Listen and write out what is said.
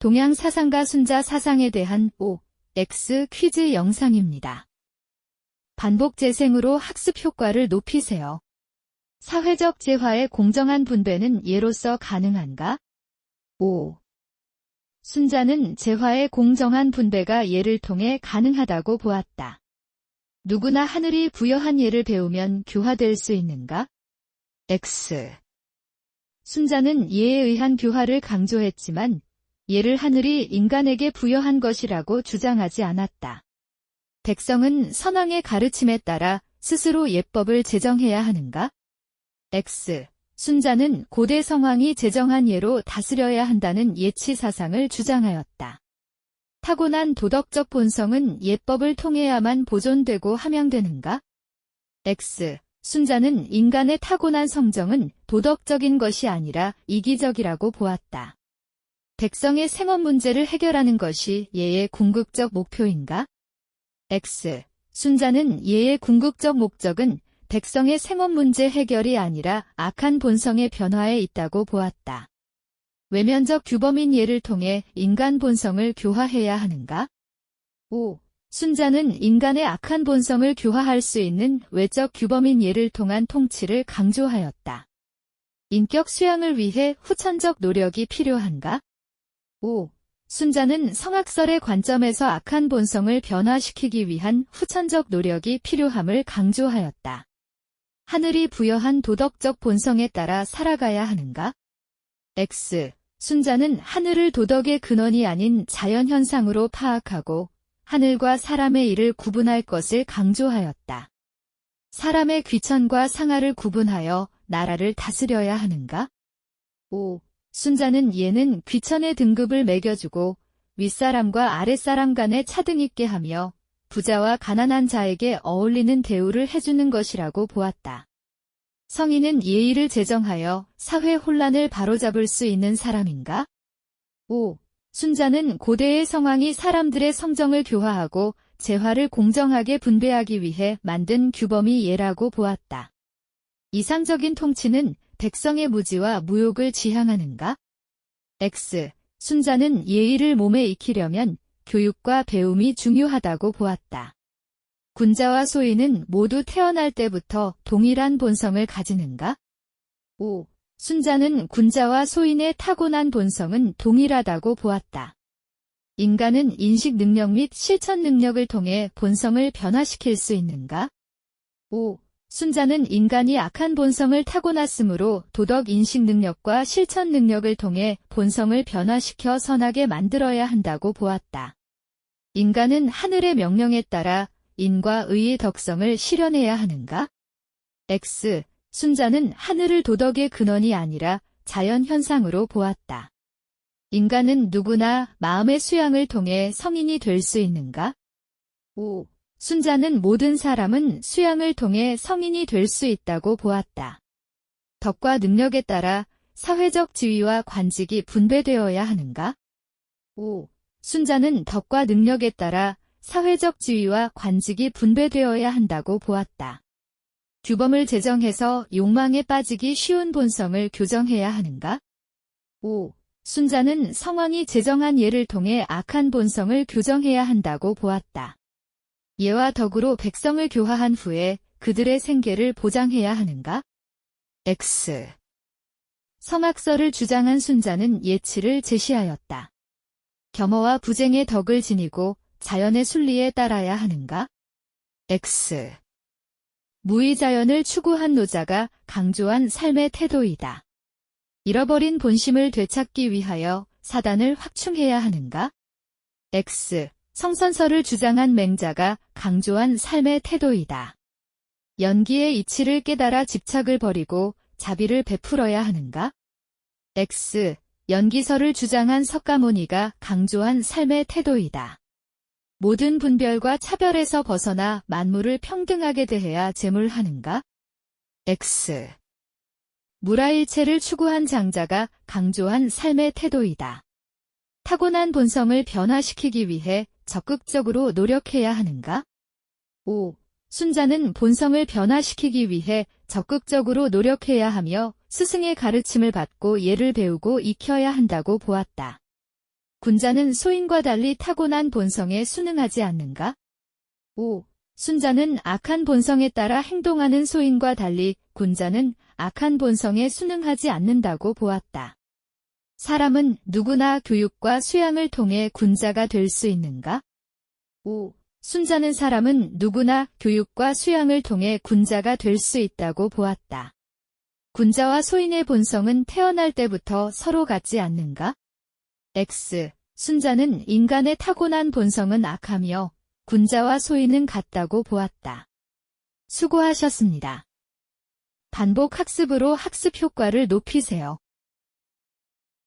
동양 사상가 순자 사상에 대한 OX 퀴즈 영상입니다. 반복 재생으로 학습 효과를 높이세요. 사회적 재화의 공정한 분배는 예로서 가능한가? 순자는 재화의 공정한 분배가 예를 통해 가능하다고 보았다. 누구나 하늘이 부여한 예를 배우면 교화될 수 있는가? X. 순자는 예에 의한 교화를 강조했지만 예를 하늘이 인간에게 부여한 것이라고 주장하지 않았다. 백성은 선왕의 가르침에 따라 스스로 예법을 제정해야 하는가? X. 순자는 고대 성왕이 제정한 예로 다스려야 한다는 예치 사상을 주장하였다. 타고난 도덕적 본성은 예법을 통해야만 보존되고 함양되는가? X. 순자는 인간의 타고난 성정은 도덕적인 것이 아니라 이기적이라고 보았다. 백성의 생업 문제를 해결하는 것이 예의 궁극적 목표인가? X. 순자는 예의 궁극적 목적은 백성의 생업 문제 해결이 아니라 악한 본성의 변화에 있다고 보았다. 외면적 규범인 예를 통해 인간 본성을 교화해야 하는가? 순자는 인간의 악한 본성을 교화할 수 있는 외적 규범인 예를 통한 통치를 강조하였다. 인격 수양을 위해 후천적 노력이 필요한가? 순자는 성악설의 관점에서 악한 본성을 변화시키기 위한 후천적 노력이 필요함을 강조하였다. 하늘이 부여한 도덕적 본성에 따라 살아가야 하는가? X. 순자는 하늘을 도덕의 근원이 아닌 자연현상으로 파악하고 하늘과 사람의 일을 구분할 것을 강조하였다. 사람의 귀천과 상하를 구분하여 나라를 다스려야 하는가? 순자는 예는 귀천의 등급을 매겨주고 윗사람과 아랫사람 간에 차등 있게 하며 부자와 가난한 자에게 어울리는 대우를 해주는 것이라고 보았다. 성인은 예의를 제정하여 사회 혼란을 바로잡을 수 있는 사람인가? 순자는 고대의 성왕이 사람들의 성정을 교화하고 재화를 공정하게 분배하기 위해 만든 규범이 예라고 보았다. 이상적인 통치는 백성의 무지와 무욕을 지향하는가? X. 순자는 예의를 몸에 익히려면 교육과 배움이 중요하다고 보았다. 군자와 소인은 모두 태어날 때부터 동일한 본성을 가지는가? 순자는 군자와 소인의 타고난 본성은 동일하다고 보았다. 인간은 인식 능력 및 실천 능력을 통해 본성을 변화시킬 수 있는가? 순자는 인간이 악한 본성을 타고났으므로 도덕 인식 능력과 실천 능력을 통해 본성을 변화시켜 선하게 만들어야 한다고 보았다. 인간은 하늘의 명령에 따라 인과 의의 덕성을 실현해야 하는가? X. 순자는 하늘을 도덕의 근원이 아니라 자연 현상으로 보았다. 인간은 누구나 마음의 수양을 통해 성인이 될 수 있는가? 순자는 모든 사람은 수양을 통해 성인이 될 수 있다고 보았다. 덕과 능력에 따라 사회적 지위와 관직이 분배되어야 하는가? 순자는 덕과 능력에 따라 사회적 지위와 관직이 분배되어야 한다고 보았다. 규범을 제정해서 욕망에 빠지기 쉬운 본성을 교정해야 하는가? 순자는 성왕이 제정한 예를 통해 악한 본성을 교정해야 한다고 보았다. 예와 덕으로 백성을 교화한 후에 그들의 생계를 보장해야 하는가? X. 성악설을 주장한 순자는 예치를 제시하였다. 겸허와 부쟁의 덕을 지니고 자연의 순리에 따라야 하는가? X. 무의자연을 추구한 노자가 강조한 삶의 태도이다. 잃어버린 본심을 되찾기 위하여 사단을 확충해야 하는가? X. 성선설을 주장한 맹자가 강조한 삶의 태도이다. 연기의 이치를 깨달아 집착을 버리고 자비를 베풀어야 하는가? X. 연기설을 주장한 석가모니가 강조한 삶의 태도이다. 모든 분별과 차별에서 벗어나 만물을 평등하게 대해야 제물하는가? X. 무라일체를 추구한 장자가 강조한 삶의 태도이다. 타고난 본성을 변화시키기 위해 적극적으로 노력해야 하는가? 순자는 본성을 변화시키기 위해 적극적으로 노력해야 하며 스승의 가르침을 받고 예를 배우고 익혀야 한다고 보았다. 군자는 소인과 달리 타고난 본성에 순응하지 않는가? 5. 순자는 악한 본성에 따라 행동하는 소인과 달리 군자는 악한 본성에 순응하지 않는다고 보았다. 사람은 누구나 교육과 수양을 통해 군자가 될 수 있는가? 5. 순자는 사람은 누구나 교육과 수양을 통해 군자가 될 수 있다고 보았다. 군자와 소인의 본성은 태어날 때부터 서로 같지 않는가? X. 순자는 인간의 타고난 본성은 악하며 군자와 소인은 같다고 보았다. 수고하셨습니다. 반복 학습으로 학습 효과를 높이세요.